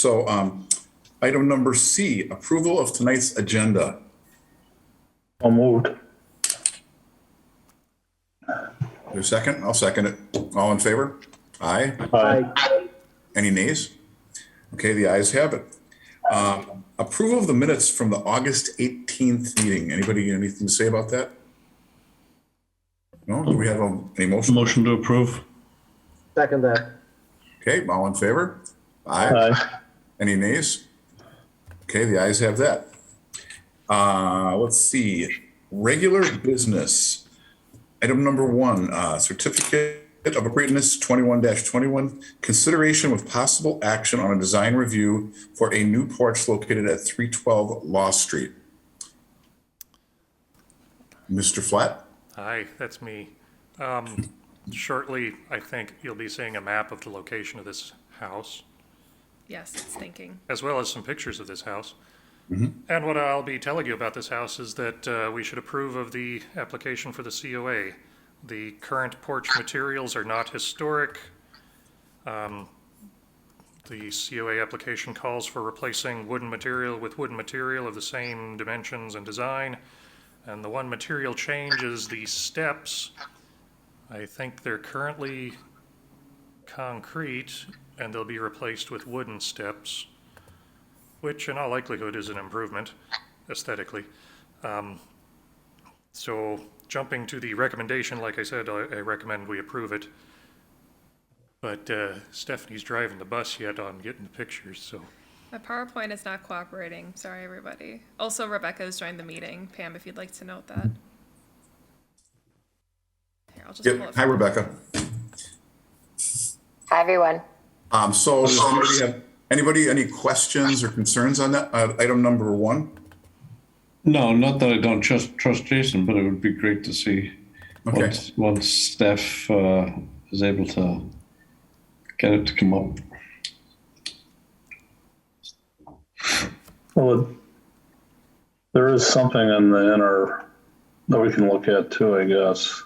So item number C, approval of tonight's agenda. I'll moved. There's a second? I'll second it. All in favor? Aye. Aye. Any nays? Okay, the ayes have it. Approval of the minutes from the August 18th meeting. Anybody anything to say about that? No? Do we have any motion? Motion to approve. Second that. Okay, all in favor? Aye. Aye. Any nays? Okay, the ayes have that. Let's see, regular business. Item number 1, certificate of appropriateness 21-21, consideration with possible action on a design review for a new porch located at 312 Law Street. Mr. Flatt? Hi, that's me. Shortly, I think you'll be seeing a map of the location of this house, Yes, it's thinking. as well as some pictures of this house. And what I'll be telling you about this house is that we should approve of the application for the COA. The current porch materials are not historic. The COA application calls for replacing wooden material with wooden material of the same dimensions and design. And the one material change is the steps. I think they're currently concrete and they'll be replaced with wooden steps, which in all likelihood is an improvement aesthetically. So jumping to the recommendation, like I said, I recommend we approve it. But Stephanie's driving the bus yet on getting the pictures, so. My PowerPoint is not cooperating. Sorry, everybody. Also, Rebecca has joined the meeting. Pam, if you'd like to note that. Here, I'll just pull Yep. it. Hi, Rebecca. Hi, everyone. So does anybody any questions or concerns on that, item number 1? No, not that I don't trust Jason, but it would be great to see Okay. once Steph is able to get it to come up. Well, there is something in the inner that we can look at too, I guess.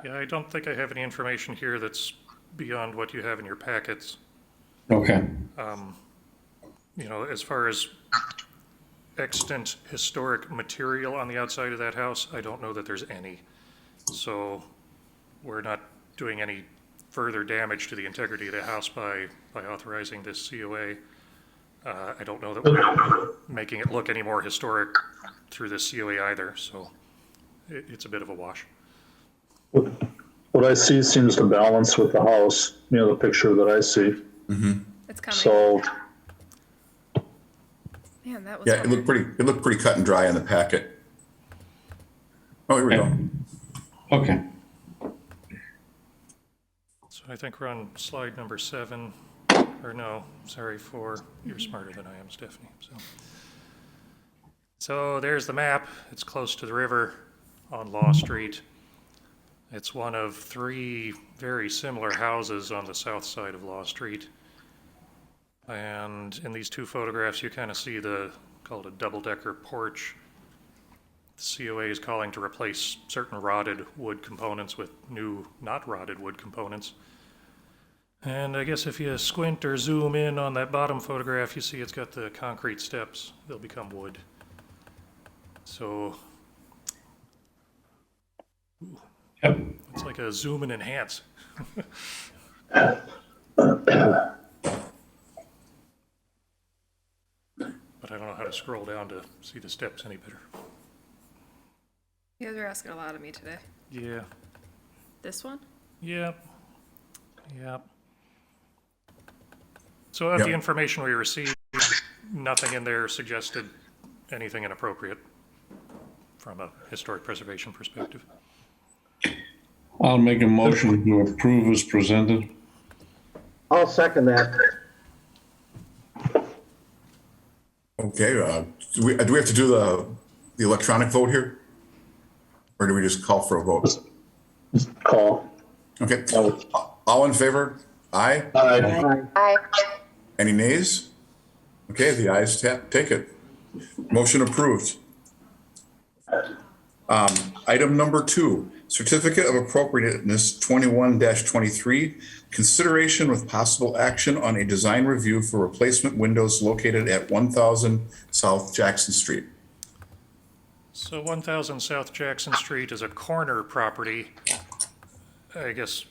Yeah, I don't think I have any information here that's beyond what you have in your packets. Okay. You know, as far as extant historic material on the outside of that house, I don't know that there's any. So we're not doing any further damage to the integrity of the house by authorizing this COA. I don't know that we're making it look any more historic through this COA either, so it's a bit of a wash. What I see seems to balance with the house, the picture that I see. It's coming. So, Man, that was Yeah, hard. it looked pretty cut and dry in the packet. Oh, here we go. Okay. So I think we're on slide number 7, or no, sorry, 4. You're smarter than I am, Stephanie, So there's the map. It's close to the river on Law Street. It's one of 3 very similar houses on the south side of Law Street. And in these 2 photographs, you kind of see called a double-decker porch. The COA is calling to replace certain rotted wood components with new, not rotted wood components. And I guess if you squint or zoom in on that bottom photograph, you see it's got the concrete steps. They'll become wood. So Yep. it's like a zoom and enhance. But I don't know how to scroll down to see the steps any better. You guys are asking a lot of me today. Yeah, This one? yeah, yeah. So of Yep. the information we received, nothing in there suggested anything inappropriate from a historic preservation perspective. I'll make a motion to approve as presented. I'll second that. Okay, do we have to do the electronic vote here? Or do we just call for a vote? Call. Okay, all in favor? Aye? Aye. Hi. Any nays? Okay, the ayes take it. Motion approved. Item number 2, Certificate of Appropriateness 21-23, consideration with possible action on a design review for replacement windows located at 1000 South Jackson Street. So 1000 South Jackson Street is a corner property. I guess,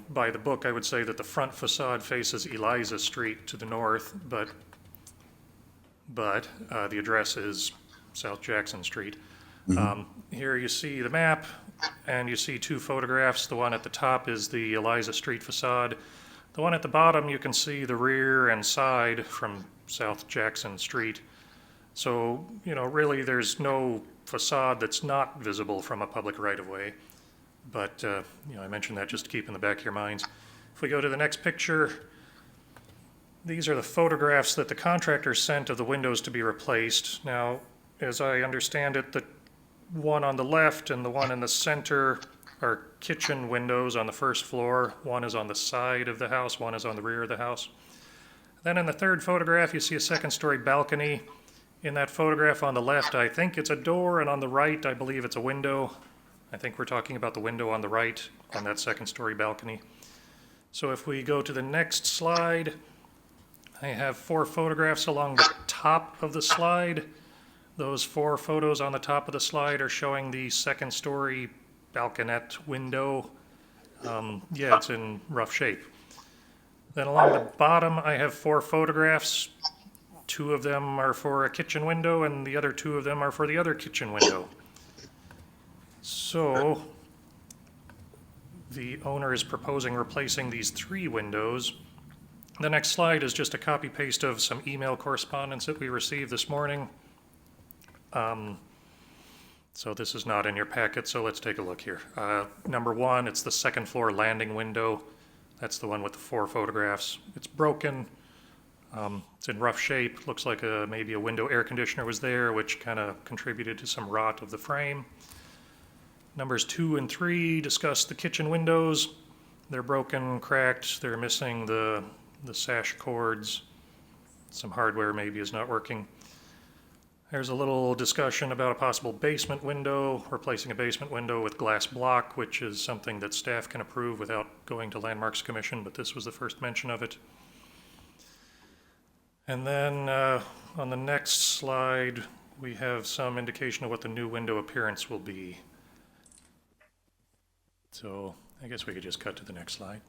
by the book, I would say that the front facade faces Eliza Street to the north, but the address is South Jackson Street. Here you see the map, and you see two photographs. The one at the top is the Eliza Street facade. The one at the bottom, you can see the rear and side from South Jackson Street. So, really there's no facade that's not visible from a public right-of-way. But, I mentioned that just to keep in the back of your minds. If we go to the next picture, these are the photographs that the contractor sent of the windows to be replaced. Now, as I understand it, the one on the left and the one in the center are kitchen windows on the first floor. One is on the side of the house, one is on the rear of the house. Then in the third photograph, you see a second-story balcony. In that photograph on the left, I think it's a door, and on the right, I believe it's a window. I think we're talking about the window on the right on that second-story balcony. So if we go to the next slide, I have 4 photographs along the top of the slide. Those 4 photos on the top of the slide are showing the second-story balconette window. It's in rough shape. Then along the bottom, I have 4 photographs. 2 of them are for a kitchen window, and the other 2 of them are for the other kitchen window. So the owner is proposing replacing these 3 windows. The next slide is just a copy-paste of some email correspondence that we received this morning. So this is not in your packet, so let's take a look here. Number 1, it's the second floor landing window. That's the one with the 4 photographs. It's broken. It's in rough shape. Looks like maybe a window air conditioner was there, which kind of contributed to some rot of the frame. Numbers 2 and 3 discuss the kitchen windows. They're broken, cracked. They're missing the sash cords. Some hardware maybe is not working. There's a little discussion about a possible basement window, replacing a basement window with glass block, which is something that staff can approve without going to Landmarks Commission, but this was the first mention of it. And then on the next slide, we have some indication of what the new window appearance will be. So I guess we could just cut to the next slide.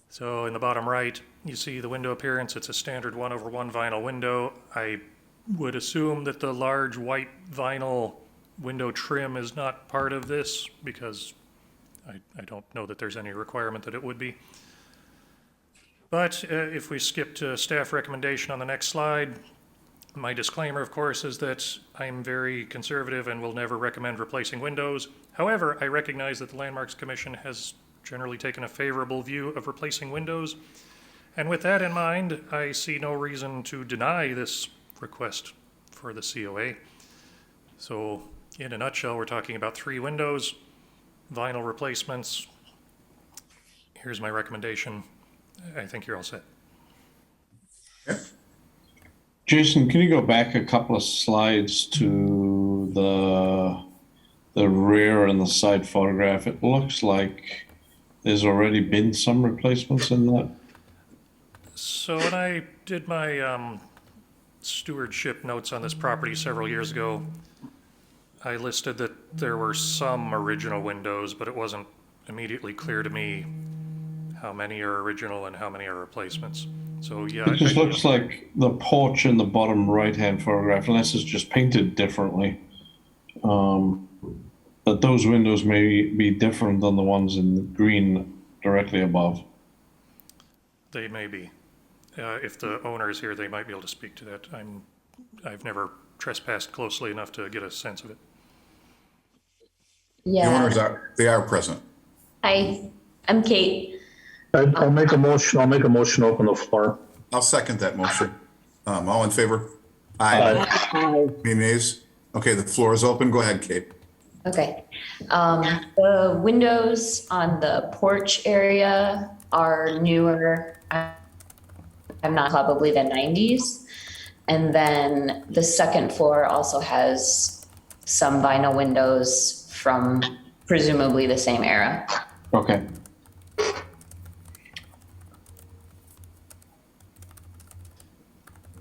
So in the bottom right, you see the window appearance. It's a standard 1/1 vinyl window. I would assume that the large white vinyl window trim is not part of this because I don't know that there's any requirement that it would be. But if we skip to staff recommendation on the next slide, my disclaimer, of course, is that I'm very conservative and will never recommend replacing windows. However, I recognize that the Landmarks Commission has generally taken a favorable view of replacing windows. And with that in mind, I see no reason to deny this request for the COA. So in a nutshell, we're talking about 3 windows, vinyl replacements. Here's my recommendation. I think you're all set. Okay. Jason, can you go back a couple of slides to the rear and the side photograph? It looks like there's already been some replacements in that. So when I did my stewardship notes on this property several years ago, I listed that there were some original windows, but it wasn't immediately clear to me how many are original and how many are replacements. So yeah. It just looks like the porch in the bottom right-hand photograph, unless it's just painted differently, that those windows may be different than the ones in the green directly above. They may be. If the owner is here, they might be able to speak to that. I've never trespassed closely enough to get a sense of it. The Yeah, owners are present. I'm Kate. I'll make a motion to open the floor. I'll second that motion. All in favor? Aye. Any nays? Okay, the floor is open. Go ahead, Kate. Okay. The windows on the porch area are newer. I'm not probably the 90s. And then the second floor also has some vinyl windows from presumably the same era. Okay.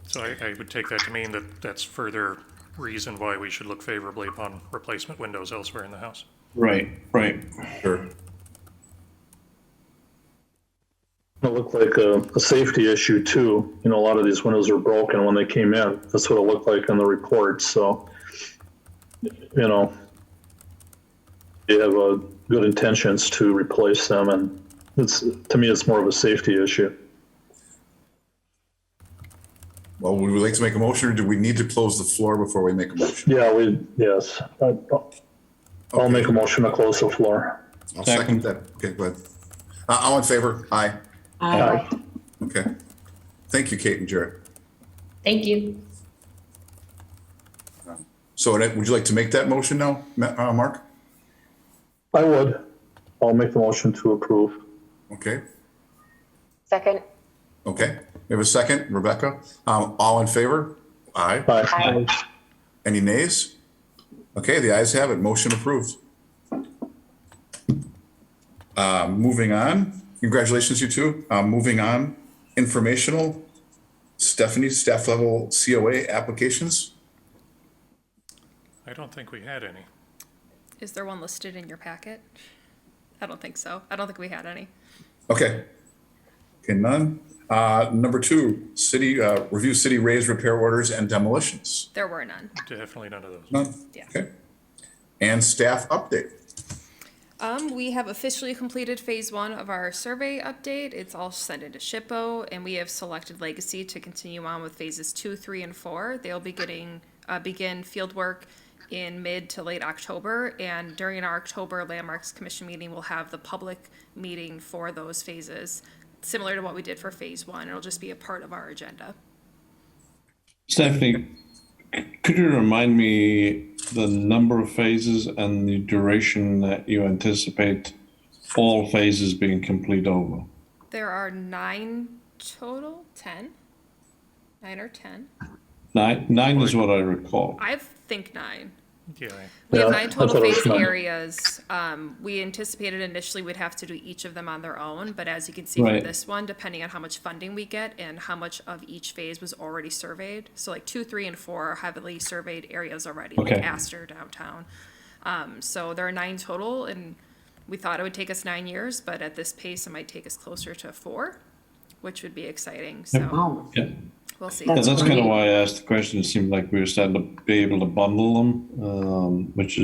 So I would take that to mean that that's further reason why we should look favorably upon replacement windows elsewhere in the house. Right, right. Sure. It looked like a safety issue too. You know, a lot of these windows are broken when they came in. That's what it looked like in the report. So, you know, you have good intentions to replace them, and to me, it's more of a safety issue. Well, would we like to make a motion, or do we need to close the floor before we make a motion? Yeah, yes. I'll make a motion to close the floor. I'll second that. Okay, go ahead. All in favor? Aye. Aye. Okay. Thank you, Kate and Jarrett. Thank you. So would you like to make that motion now, Mark? I would. I'll make the motion to approve. Okay. Second. Okay. We have a second, Rebecca. All in favor? Aye. Aye. Any nays? Okay, the ayes have it. Motion approved. Moving on. Congratulations, you two. Moving on. Informational. Stephanie, staff level COA applications. I don't think we had any. Is there one listed in your packet? I don't think so. I don't think we had any. Okay. Okay, none. Number 2, city, review city raised repair orders and demolitions. There were none. Definitely none of those. None? Yeah. Okay. And staff update. We have officially completed phase 1 of our survey update. It's all sent into SHPO, and we have selected Legacy to continue on with phases 2, 3, and 4. They'll be begin field work in mid to late October, and during our October Landmarks Commission meeting, we'll have the public meeting for those phases, similar to what we did for phase 1. It'll just be a part of our agenda. Stephanie, could you remind me the number of phases and the duration that you anticipate all phases being complete over? There are 9 total, 10? 9 or 10? Nine is what I recall. I think 9. Yeah. We have Yeah, 9 I total thought it was phase 9. areas. We anticipated initially we'd have to do each of them on their own, but as you can see Right. from this one, depending on how much funding we get and how much of each phase was already surveyed. So like 2, 3, and 4 are heavily surveyed areas already, like Okay. Astor downtown. So there are 9 total, and we thought it would take us 9 years, but at this pace, it might take us closer to 4, which would be exciting. So Wow. Yeah. we'll see. Yeah, That's that's kind of great. why I asked the question. It seemed like we were starting to be able to bundle them, which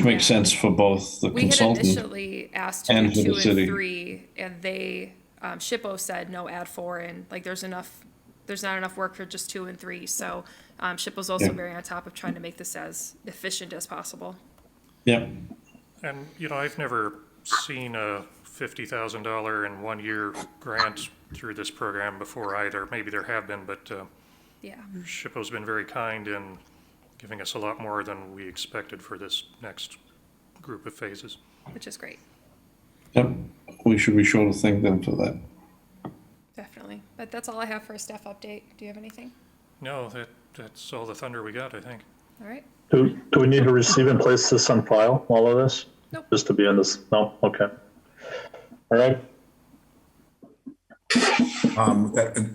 makes sense for both the We had consultant. initially asked to and do for the 2 city. and 3, and they, SHPO said, no, add 4, and like, there's not enough work for just 2 and 3, so, SHPO's also Yeah. very on top of trying to make this as efficient as possible. Yeah, And, I've never seen a $50,000 in 1 year grant through this program before either. Maybe there have been, but Yeah, SHPO's been very kind in giving us a lot more than we expected for this next group of phases. which is great, yep. We should be sure to thank them for that. definitely. But that's all I have for a staff update. Do you have anything? No, that's all the thunder we got, I think. All right. Do we need to receive and place this on file, all of this? Nope. Just to be in this? No? Okay. All right.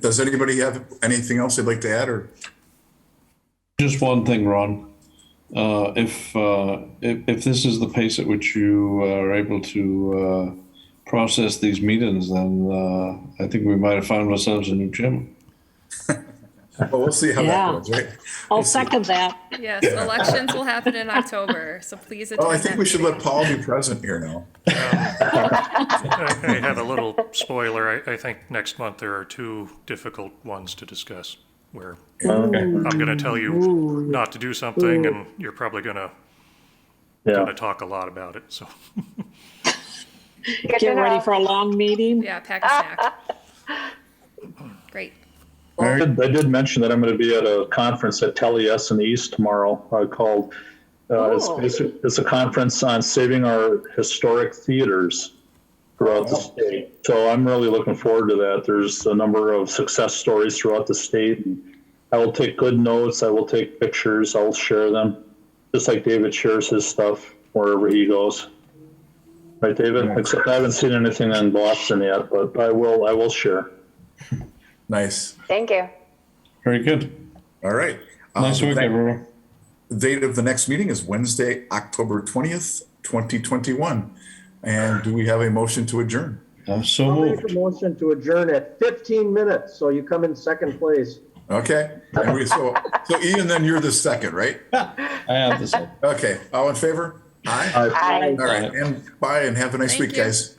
Does anybody have anything else they'd like to add, or? Just one thing, Ron. If this is the pace at which you are able to process these meetings, then I think we might have found ourselves a new chairman. Well, we'll see how Yeah. that goes, right? I'll second that. Yes, elections will happen in October, so please attend. Oh, I think that we should meeting. let Paul be present here now. I have a little spoiler. I think next month there are 2 difficult ones to discuss where Okay. I'm going to tell you not to do something and you're probably going Yeah. to talk a lot about it. So Get ready for a long meeting. Yeah, pack a snack. Great. I did mention that I'm going to be at a conference at Taliesin East tomorrow called, it's a conference on saving our historic theaters throughout the state. So I'm really looking forward to that. There's a number of success stories throughout the state. And I will take good notes. I will take pictures. I will share them. just like David shares his stuff wherever he goes. Right, David? Except I haven't seen anything in Boston yet, but I will share. Nice. Thank you. Very good. All right. Nice The work, next- everyone. The date of the next meeting is Wednesday, October 20th, 2021. And do we have a motion to adjourn? So I'll make a moved. motion to adjourn at 15 minutes, so you come in second place. Okay. And so Ian, then you're the second, right? I have the same. Okay. All in favor? Aye. I Aye. All right. And bye and have a nice Thank week, you. guys.